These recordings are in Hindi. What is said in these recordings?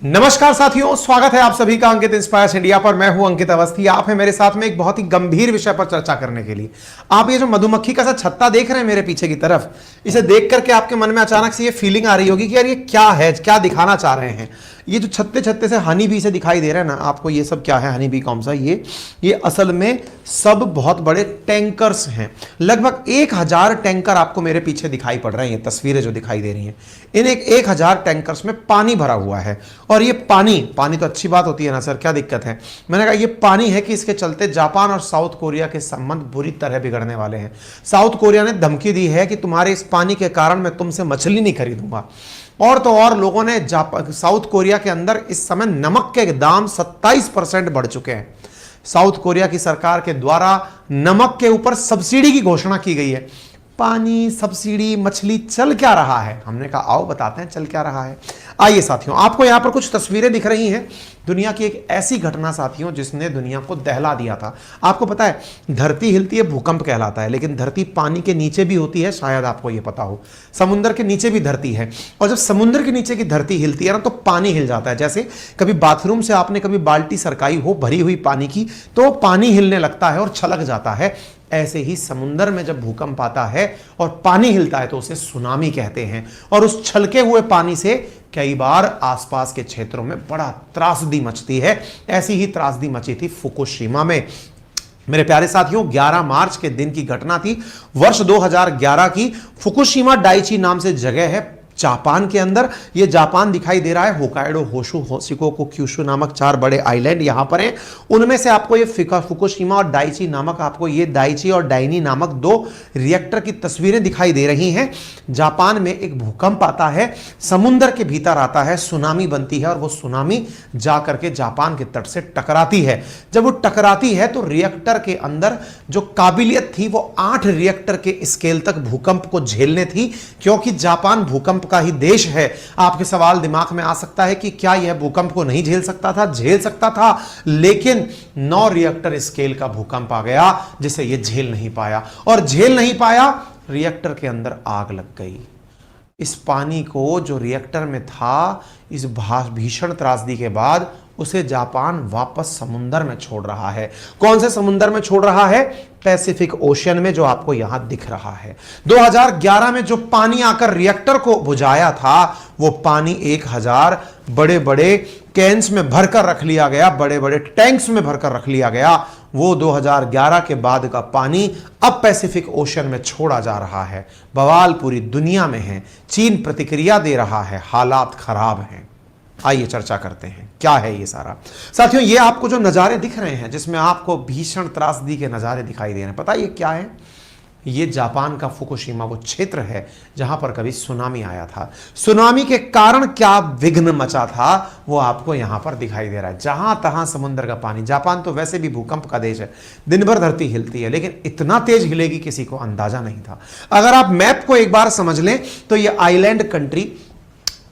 नमस्कार साथियों, स्वागत है आप सभी का अंकित इंस्पायर्स इंडिया पर। मैं हूं अंकित अवस्थी। आप हैं मेरे साथ में एक बहुत ही गंभीर विषय पर चर्चा करने के लिए। आप ये जो मधुमक्खी का सा छत्ता देख रहे हैं मेरे पीछे की तरफ, इसे देख करके आपके मन में अचानक से ये फीलिंग आ रही होगी कि यार ये क्या है, क्या दिखाना चाह रहे हैं। ये जो छत्ते छत्ते से हनी बी से दिखाई दे रहा है ना आपको, ये सब क्या है, हनी बी कौन सा, ये असल में सब बहुत बड़े टैंकर्स हैं। लगभग 1000 टैंकर आपको मेरे पीछे दिखाई पड़ रहे हैं। ये तस्वीरें जो दिखाई दे रही हैं, इन 1000 टैंकर्स में पानी भरा हुआ है। और ये पानी तो अच्छी बात होती है ना सर, क्या दिक्कत है। मैंने कहा ये पानी है कि इसके चलते जापान और साउथ कोरिया के संबंध बुरी तरह बिगड़ने वाले हैं। साउथ कोरिया ने धमकी दी है कि तुम्हारे इस पानी के कारण मैं तुमसे मछली नहीं खरीदूंगा। और तो और लोगों ने साउथ कोरिया के अंदर इस समय नमक के दाम 27% बढ़ चुके हैं। साउथ कोरिया की सरकार के द्वारा नमक के ऊपर सब्सिडी की घोषणा की गई है। पानी, सब्सिडी, मछली, चल क्या रहा है। हमने कहा आओ बताते हैं चल क्या रहा है। आइए साथियों, आपको यहां पर कुछ तस्वीरें दिख रही हैं दुनिया की एक ऐसी घटना साथियों जिसने दुनिया को दहला दिया था। आपको पता है धरती हिलती है भूकंप कहलाता है, लेकिन धरती पानी के नीचे भी होती है, शायद आपको यह पता हो। समुद्र के नीचे भी धरती है, और जब समुद्र के नीचे की धरती हिलती है ना तो पानी हिल जाता है। जैसे कभी बाथरूम से आपने कभी बाल्टी सरकाई हो भरी हुई पानी की, तो पानी हिलने लगता है और छलक जाता है। ऐसे ही समुद्र में जब भूकंप आता है और पानी हिलता है तो उसे सुनामी कहते हैं। और उस छलके हुए पानी से कई बार आसपास के क्षेत्रों में बड़ा त्रासदी मचती है। ऐसी ही त्रासदी मची थी फुकुशिमा में। मेरे प्यारे साथियों, 11 मार्च के दिन की घटना थी, वर्ष 2011 की। फुकुशिमा डाइची नाम से जगह है जापान के अंदर। ये जापान दिखाई दे रहा है। होकाइडो, होशु, होशिकोकु, क्यूशु नामक 4 बड़े आइलैंड यहां पर हैं। उनमें से आपको ये फुकुशिमा और डाइची नामक, आपको ये दाइची और डाइनी नामक 2 रिएक्टर की तस्वीरें दिखाई दे रही हैं। जापान में एक भूकंप आता है, समुद्र के भीतर आता है, सुनामी बनती है और वो सुनामी जाकर के जापान के तट से टकराती है। जब वो टकराती है तो रिएक्टर के अंदर जो काबिलियत थी वो 8 रिएक्टर के स्केल तक भूकंप को झेलने थी, क्योंकि जापान भूकंप का ही देश है। आपके सवाल दिमाग में आ सकता है कि क्या यह भूकंप को नहीं झेल सकता था? झेल सकता था, लेकिन 9 रिएक्टर स्केल का भूकंप आ गया जिसे यह झेल नहीं पाया। और झेल नहीं पाया, रिएक्टर के अंदर आग लग गई। इस पानी को जो रिएक्टर में था, इस भीषण त्रासदी के बाद उसे जापान वापस समुद्र में छोड़ रहा है। कौन से समुद्र में छोड़ रहा है? पैसिफिक ओशियन में, जो आपको यहां दिख रहा है। 2011 में जो पानी आकर रिएक्टर को बुझाया था, वो पानी 1000 बड़े बड़े कैंस में भरकर रख लिया गया, बड़े बड़े टैंक्स में भरकर रख लिया गया। वो 2011 के बाद का पानी अब पैसिफिक ओशियन में छोड़ा जा रहा है। बवाल पूरी दुनिया में है। चीन प्रतिक्रिया दे रहा है, हालात खराब हैं। आइए चर्चा करते हैं क्या है ये सारा। साथियों, ये आपको जो नज़ारे दिख रहे हैं, जिसमें आपको भीषण त्रासदी के नज़ारे दिखाई दे रहे हैं, पता ये क्या है? ये जापान का फुकुशिमा वो क्षेत्र है जहां पर कभी सुनामी आया था। सुनामी के कारण क्या विघ्न मचा था वो आपको यहां पर दिखाई दे रहा है। जहां तहां समुद्र का पानी। जापान तो वैसे भी भूकंप का देश है, दिन भर धरती हिलती है, लेकिन इतना तेज हिलेगी किसी को अंदाजा नहीं था। अगर आप मैप को एक बार समझ लें तो ये आइलैंड कंट्री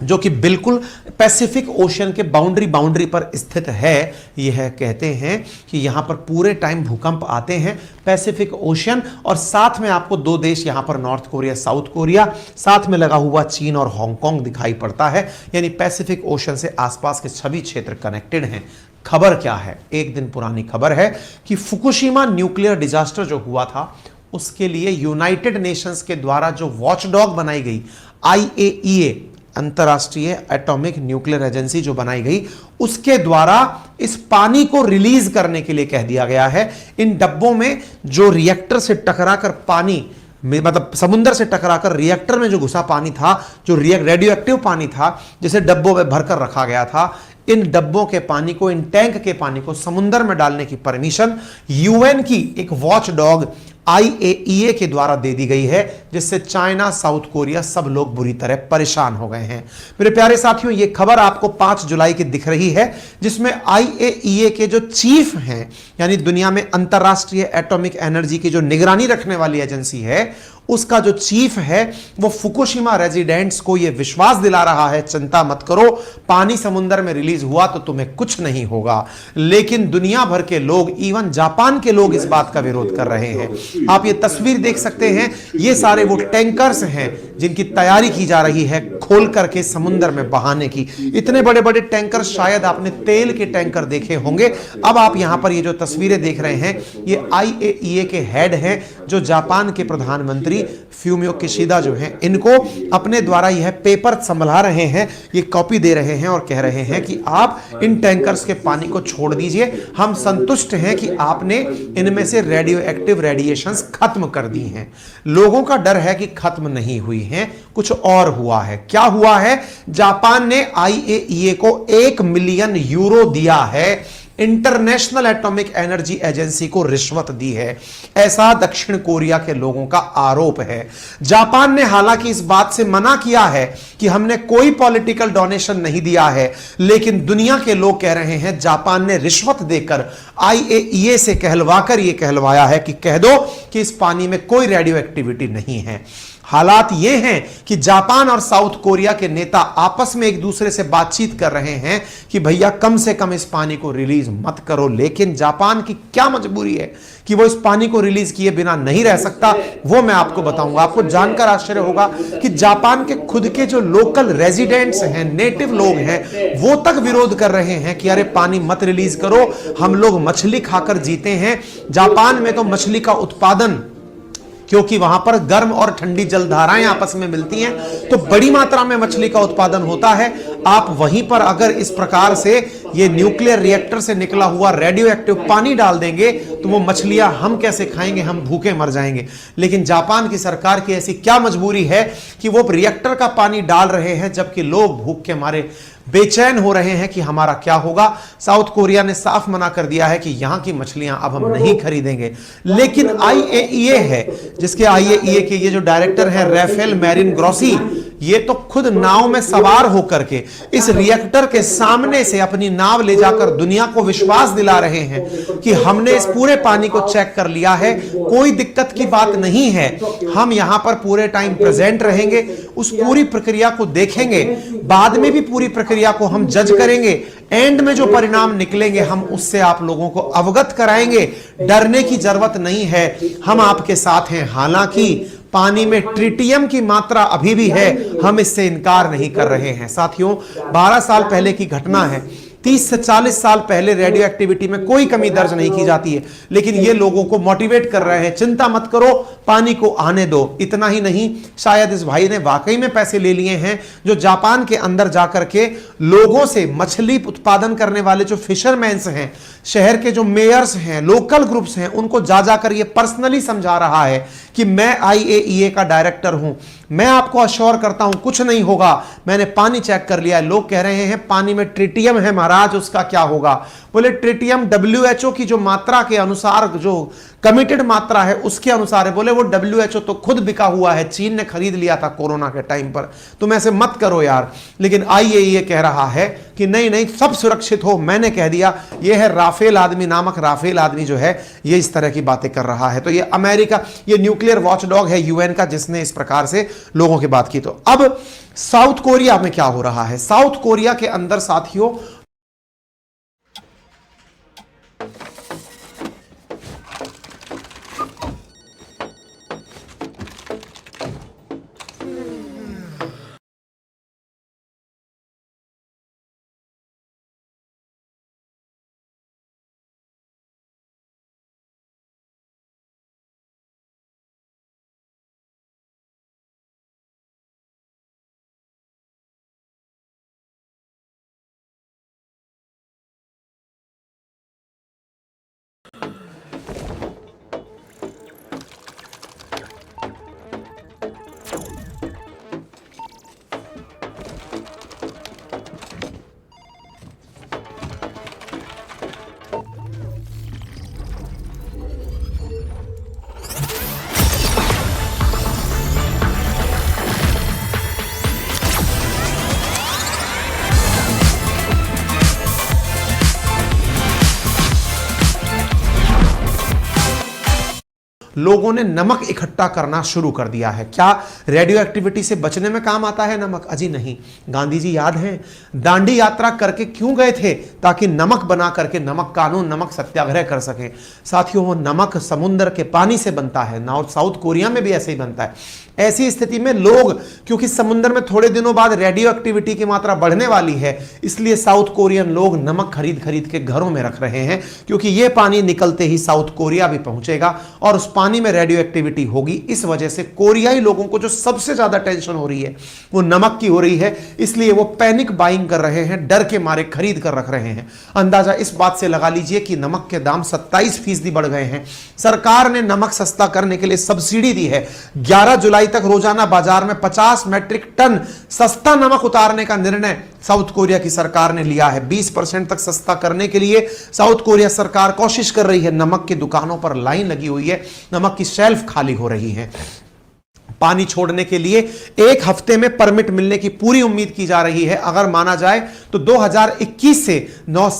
जो कि बिल्कुल पैसिफिक ओशियन के बाउंड्री पर स्थित है, यह कहते हैं कि यहां पर पूरे टाइम भूकंप आते हैं। पैसिफिक ओशियन और साथ में आपको 2 देश यहां पर, नॉर्थ कोरिया, साउथ कोरिया, साथ में लगा हुआ चीन और हांगकांग दिखाई पड़ता है। यानी पैसिफिक ओशियन से आसपास के सभी क्षेत्र कनेक्टेड हैं। खबर क्या है? एक दिन पुरानी खबर है कि फुकुशिमा न्यूक्लियर डिजास्टर जो हुआ था, उसके लिए यूनाइटेड नेशंस के द्वारा जो वॉचडॉग बनाई गई, IAEA, अंतरराष्ट्रीय एटॉमिक न्यूक्लियर एजेंसी जो बनाई गई, उसके द्वारा इस पानी को रिलीज करने के लिए कह दिया गया है। इन डब्बों में जो रिएक्टर से टकराकर पानी, मतलब समुद्र से टकराकर रिएक्टर में जो घुसा पानी था, जो रेडियो एक्टिव पानी था, जिसे डब्बों में भरकर रखा गया था, इन डब्बों के पानी को, इन टैंक के पानी को समुद्र में डालने की परमिशन यूएन की एक वॉच डॉग IAEA के द्वारा दे दी गई है, जिससे चाइना, साउथ कोरिया सब लोग बुरी तरह परेशान हो गए हैं। मेरे प्यारे साथियों, यह खबर आपको 5 जुलाई की दिख रही है, जिसमें IAEA के जो चीफ हैं, यानी दुनिया में अंतरराष्ट्रीय एटॉमिक एनर्जी की जो निगरानी रखने वाली एजेंसी है, उसका जो चीफ है वो फुकुशिमा रेजिडेंट्स को यह विश्वास दिला रहा है, चिंता मत करो, पानी समुद्र में रिलीज हुआ तो तुम्हें कुछ नहीं होगा। लेकिन दुनिया भर के लोग, इवन जापान के लोग इस बात का विरोध कर रहे हैं। आप ये तस्वीर देख सकते हैं, ये सारे वो टैंकर्स हैं जिनकी तैयारी की जा रही है खोल करके समुद्र में बहाने की। इतने बड़े बड़े टैंकर शायद आपने तेल के टैंकर देखे होंगे। अब आप यहां पर ये जो तस्वीरें देख रहे हैं, ये आईएईए के हेड हैं, जो जापान के प्रधानमंत्री फ्यूमियो किशिदा जो हैं, इनको अपने द्वारा यह पेपर संभला रहे हैं, ये कॉपी दे रहे हैं और कह रहे हैं कि आप इन टैंकर्स के पानी को छोड़ दीजिए, हम संतुष्ट हैं कि आपने इनमें से रेडियो एक्टिव रेडिएशंस खत्म कर दी हैं। लोगों का डर है कि खत्म नहीं हुई हैं, कुछ और हुआ है। क्या हुआ है? जापान ने आईएईए को 1 मिलियन यूरो दिया है, इंटरनेशनल एटॉमिक एनर्जी एजेंसी को रिश्वत दी है, ऐसा दक्षिण कोरिया के लोगों का आरोप है। जापान ने हालांकि इस बात से मना किया है कि हमने कोई पॉलिटिकल डोनेशन नहीं दिया है, लेकिन दुनिया के लोग कह रहे हैं जापान ने रिश्वत देकर आईएईए से कहलवाकर यह कहलवाया है कि कह दो कि इस पानी में कोई रेडियो एक्टिविटी नहीं है। हालात ये हैं कि जापान और साउथ कोरिया के नेता आपस में एक दूसरे से बातचीत कर रहे हैं कि भैया कम से कम इस पानी को रिलीज मत करो, लेकिन जापान की क्या मजबूरी है कि वो इस पानी को रिलीज किए बिना नहीं रह सकता, वो मैं आपको बताऊंगा। आपको जानकर आश्चर्य होगा कि जापान के खुद के जो लोकल रेजिडेंट्स हैं, नेटिव लोग हैं, वो तक विरोध कर रहे हैं कि अरे पानी मत रिलीज करो, हम लोग मछली खाकर जीते हैं। जापान में तो मछली का उत्पादन, क्योंकि वहां पर गर्म और ठंडी जलधाराएं आपस में मिलती हैं, तो बड़ी मात्रा में मछली का उत्पादन होता है। आप वहीं पर अगर इस प्रकार से ये न्यूक्लियर रिएक्टर से निकला हुआ रेडियो एक्टिव पानी डाल देंगे तो वो मछलियां हम कैसे खाएंगे, हम भूखे मर जाएंगे। लेकिन जापान की सरकार की ऐसी क्या मजबूरी है कि वो रिएक्टर का पानी डाल रहे हैं, जबकि लोग भूख के मारे बेचैन हो रहे हैं कि हमारा क्या होगा। साउथ कोरिया ने साफ मना कर दिया है कि यहां की मछलियां अब हम नहीं खरीदेंगे। लेकिन आईएईए है, जिसके आईएईए के ये जो डायरेक्टर है राफेल मैरिन ग्रोसी, ये तो खुद नाव में सवार होकर के इस रिएक्टर के सामने से अपनी नाव ले जाकर दुनिया को विश्वास दिला रहे हैं कि हमने इस पूरे पानी को चेक कर लिया है, कोई दिक्कत की बात नहीं है, हम यहां पर पूरे टाइम प्रेजेंट रहेंगे, उस पूरी प्रक्रिया को देखेंगे, बाद में भी पूरी प्रक्रिया को हम जज करेंगे, एंड में जो परिणाम निकलेंगे हम उससे आप लोगों को अवगत कराएंगे। डरने की जरूरत नहीं है, हम आपके साथ हैं। हालांकि पानी में ट्रिटियम की मात्रा अभी भी है, हम इससे इनकार नहीं कर रहे हैं। साथियों, 12 साल पहले की घटना है, 30 से 40 साल पहले रेडियो एक्टिविटी में कोई कमी दर्ज नहीं की जाती है, लेकिन ये लोगों को मोटिवेट कर रहे हैं, चिंता मत करो, पानी को आने दो। इतना ही नहीं, शायद इस भाई ने वाकई में पैसे ले लिए हैं, जो जापान के अंदर जाकर के लोगों से, मछली उत्पादन करने वाले जो फिशरमैन्स हैं, शहर के जो मेयर्स हैं, लोकल ग्रुप्स हैं, उनको जा जाकर ये पर्सनली समझा रहा है कि मैं आईएईए का डायरेक्टर हूं, मैं आपको अश्योर करता हूं कुछ नहीं होगा, मैंने पानी चेक कर लिया। लोग कह रहे हैं पानी में ट्रिटियम है महाराज, उसका क्या होगा? बोले ट्रिटियम डब्ल्यूएचओ की जो मात्रा के अनुसार, जो कमिटेड मात्रा है उसके अनुसार है। बोले वो डब्ल्यूएचओ तो खुद बिका हुआ है, चीन ने खरीद लिया था कोरोना के टाइम पर, तुम ऐसे मत करो यार। लेकिन आईएईए कह रहा है कि नहीं नहीं, सब सुरक्षित हो, मैंने कह दिया। ये है राफेल आदमी, नामक राफेल आदमी जो है, ये इस तरह की बातें कर रहा है। तो ये अमेरिका, ये न्यूक्लियर वॉचडॉग है यूएन का, जिसने इस प्रकार से लोगों की बात की। तो अब साउथ कोरिया में क्या हो रहा है? साउथ कोरिया के अंदर साथियों लोगों ने नमक इकट्ठा करना शुरू कर दिया है। क्या रेडियो एक्टिविटी से बचने में काम आता है नमक? अजी नहीं। गांधी जी याद है दांडी यात्रा करके क्यों गए थे? ताकि नमक बना करके नमक कानून, नमक सत्याग्रह कर सके। साथियों, वो नमक समुद्र के पानी से बनता है। साउथ कोरिया में भी ऐसे ही बनता है। ऐसी स्थिति में लोग, क्योंकि समुद्र में थोड़े दिनों बाद रेडियो एक्टिविटी की मात्रा बढ़ने वाली है, इसलिए साउथ कोरियन लोग नमक खरीद खरीद के घरों में रख रहे हैं, क्योंकि यह पानी निकलते ही साउथ कोरिया भी पहुंचेगा और उस पानी में रेडियो एक्टिविटी होगी। इस वजह से कोरियाई लोगों को जो सबसे ज्यादा टेंशन हो रही है वो नमक की हो रही है, इसलिए वो पैनिक बाइंग कर रहे हैं, डर के मारे खरीद कर रख रहे हैं। अंदाजा इस बात से लगा लीजिए कि नमक के दाम 27% बढ़ गए हैं। सरकार ने नमक सस्ता करने के लिए सब्सिडी दी है। 11 जुलाई तक रोजाना बाजार में 50 मैट्रिक टन सस्ता नमक उतारने का निर्णय साउथ कोरिया की सरकार ने लिया है। 20% तक सस्ता करने के लिए साउथ कोरिया सरकार कोशिश कर रही है। नमक की दुकानों पर लाइन लगी हुई है, नमक की शेल्फ खाली हो रही है। पानी छोड़ने के लिए 1 हफ्ते में परमिट मिलने की पूरी उम्मीद की जा रही है। अगर माना जाए तो 2021 से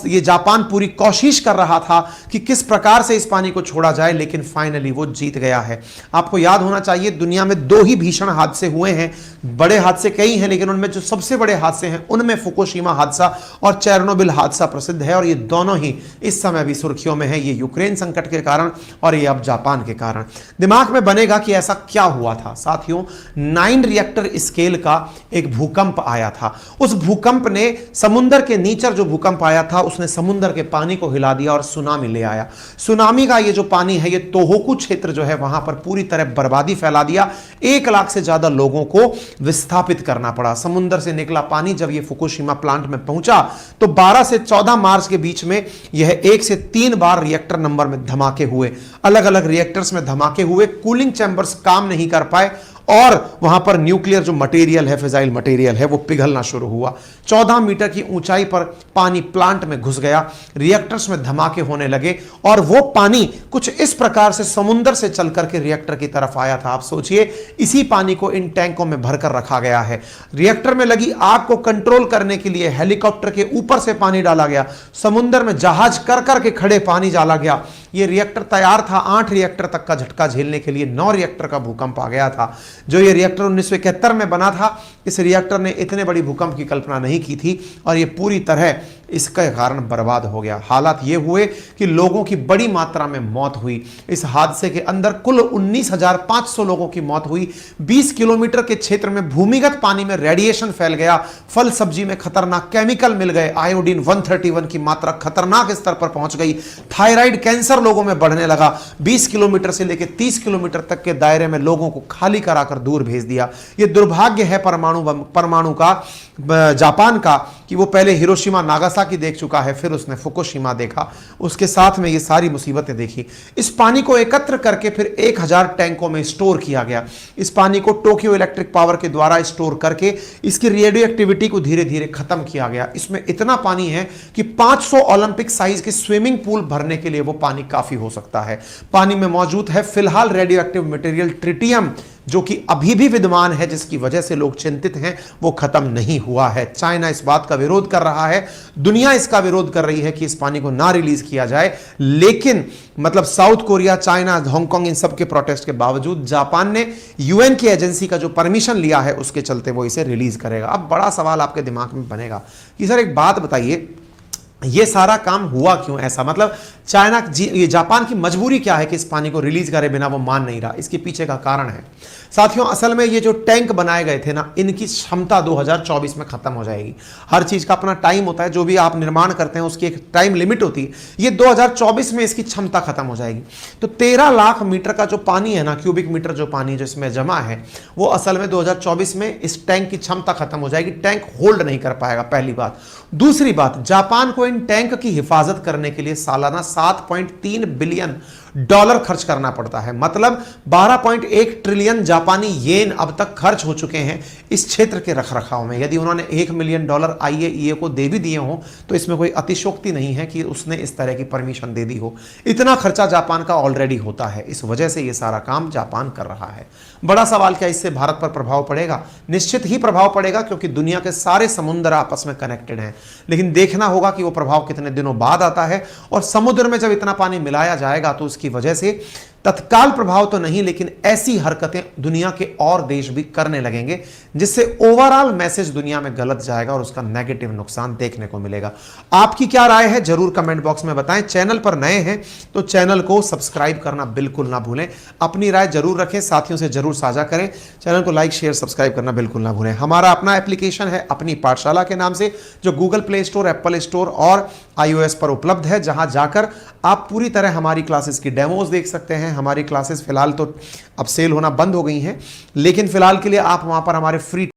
ये जापान पूरी कोशिश कर रहा था कि किस प्रकार से इस पानी को छोड़ा जाए, लेकिन फाइनली वो जीत गया है। आपको याद होना चाहिए दुनिया में 2 ही भीषण हादसे हुए हैं। बड़े हादसे कई हैं, लेकिन उनमें जो सबसे बड़े हादसे हैं उनमें फुकुशिमा हादसा और चेरनोबिल हादसा प्रसिद्ध है, और ये दोनों ही इस समय भी सुर्खियों में है। ये यूक्रेन संकट के कारण और ये अब जापान के कारण। दिमाग में बनेगा कि ऐसा क्या हुआ था। साथियों, 9 रिएक्टर स्केल का एक भूकंप आया था। उस भूकंप ने समुद्र के नीचे जो भूकंप आया था उसने समुद्र के पानी को हिला दिया और सुनामी ले आया। सुनामी का ये जो पानी है, ये तोहोकू क्षेत्र जो है वहां पर पूरी तरह बर्बादी फैला दिया। 1 लाख से ज्यादा लोगों को विस्थापित करना पड़ा। समुद्र से निकला पानी जब ये फुकुशिमा प्लांट में पहुंचा तो 12 से 14 मार्च के बीच में यह 1 से 3 बार रिएक्टर नंबर में धमाके हुए। अलग अलग रिएक्टर्स में धमाके हुए। कूलिंग चैंबर्स काम नहीं कर पाए और वहां पर न्यूक्लियर जो मटेरियल है, फिजाइल मटेरियल है, वो पिघलना शुरू हुआ। 14 मीटर की ऊंचाई पर पानी प्लांट में घुस गया। रिएक्टर्स में धमाके होने लगे और वो पानी कुछ इस प्रकार से समुद्र से चल करके रिएक्टर की तरफ आया था। आप सोचिए, इसी पानी को इन टैंकों में भरकर रखा गया है। रिएक्टर में लगी आग को कंट्रोल करने के लिए हेलीकॉप्टर के ऊपर से पानी डाला गया। समुद्र में जहाज कर करके खड़े पानी डाला गया। ये रिएक्टर तैयार था 8 रिएक्टर तक का झटका झेलने के लिए। 9 रिएक्टर का भूकंप आ गया था। जो ये रिएक्टर 1971 में बना था, इस रिएक्टर ने इतने बड़ी भूकंप की कल्पना नहीं की थी और ये पूरी तरह इसके कारण बर्बाद हो गया। हालात ये हुए कि लोगों की बड़ी मात्रा में मौत हुई। इस हादसे के अंदर कुल 19,500 लोगों की मौत हुई। 20 किलोमीटर के क्षेत्र में भूमिगत पानी में रेडिएशन फैल गया। फल सब्जी में खतरनाक केमिकल मिल गए। आयोडीन 131 की मात्रा खतरनाक स्तर पर पहुंच गई। थायराइड कैंसर लोगों में बढ़ने लगा। 20 किलोमीटर से लेकर 30 किलोमीटर तक के दायरे में लोगों को खाली कराकर दूर भेज दिया। यह दुर्भाग्य है परमाणु का, जापान का, कि वो पहले हिरोशिमा नागासाकी देख चुका है, फिर उसने फुकुशिमा देखा, उसके साथ में ये सारी मुसीबतें देखी। इस पानी को एकत्र करके फिर 1000 टैंकों में स्टोर किया गया। इस पानी को टोक्यो इलेक्ट्रिक पावर के द्वारा स्टोर करके इसकी रेडियो एक्टिविटी को धीरे धीरे खत्म किया गया। इसमें इतना पानी है कि 500 ओलंपिक साइज के स्विमिंग पूल भरने के लिए वो पानी काफी हो सकता है। पानी में मौजूद है फिलहाल रेडियो एक्टिव मटेरियल ट्रिटियम, जो कि अभी भी विद्यमान है, जिसकी वजह से लोग चिंतित हैं, वो खत्म नहीं हुआ है। चाइना इस बात का विरोध कर रहा है, दुनिया इसका विरोध कर रही है कि इस पानी को ना रिलीज किया जाए, लेकिन मतलब साउथ कोरिया, चाइना, हांगकांग, इन सब के प्रोटेस्ट के बावजूद जापान ने यूएन की एजेंसी का जो परमिशन लिया है उसके चलते वो इसे रिलीज करेगा। अब बड़ा सवाल आपके दिमाग में बनेगा कि सर एक बात बताइए, ये सारा काम हुआ क्यों ऐसा? मतलब चाइना, ये जापान की मजबूरी क्या है कि इस पानी को रिलीज करे बिना वो मान नहीं रहा? इसके पीछे का कारण है साथियों, असल में ये जो टैंक बनाए गए थे ना, इनकी क्षमता 2024 में खत्म हो जाएगी। हर चीज का अपना टाइम होता है, जो भी आप निर्माण करते हैं उसकी एक टाइम लिमिट होती है। ये 2024 में इसकी क्षमता खत्म हो जाएगी। तो 13 लाख मीटर का जो पानी है ना, क्यूबिक मीटर जो पानी जिसमें जमा है, वो असल में 2024 में इस टैंक की क्षमता खत्म हो जाएगी। टैंक होल्ड नहीं कर पाएगा, पहली बात। दूसरी बात, जापान को इन टैंक की हिफाजत करने के लिए सालाना $7.3 बिलियन खर्च करना पड़ता है। मतलब 12.1 ट्रिलियन जापानी येन अब तक खर्च हो चुके हैं इस क्षेत्र के रखरखाव में। यदि उन्होंने $1 मिलियन IAEA को दे भी दिए हों तो इसमें कोई अतिशयोक्ति नहीं है कि उसने इस तरह की परमिशन दे दी हो। इतना खर्चा जापान का ऑलरेडी होता है, इस वजह से यह सारा काम जापान कर रहा है। बड़ा सवाल, क्या इससे भारत पर प्रभाव पड़ेगा? निश्चित ही प्रभाव पड़ेगा, क्योंकि दुनिया के सारे समुद्र आपस में कनेक्टेड हैं। लेकिन देखना होगा कि वो प्रभाव कितने दिनों बाद आता है। और समुद्र में जब इतना पानी मिलाया जाएगा तो उसकी वजह से तत्काल प्रभाव तो नहीं, लेकिन ऐसी हरकतें दुनिया के और देश भी करने लगेंगे जिससे ओवरऑल मैसेज दुनिया में गलत जाएगा और उसका नेगेटिव नुकसान देखने को मिलेगा। आपकी क्या राय है जरूर कमेंट बॉक्स में बताएं। चैनल पर नए हैं तो चैनल को सब्सक्राइब करना बिल्कुल ना भूलें। अपनी राय जरूर रखें, साथियों से जरूर साझा करें। चैनल को लाइक शेयर सब्सक्राइब करना बिल्कुल ना भूलें। हमारा अपना एप्लीकेशन है अपनी पाठशाला के नाम से, जो Google play store, Apple store और iOS पर उपलब्ध है, जहां जाकर आप पूरी तरह हमारी क्लासेस की डेमोज देख सकते हैं। हमारी क्लासेस फिलहाल तो अब सेल होना बंद हो गई हैं, लेकिन फिलहाल के लिए आप वहां पर हमारे फ्री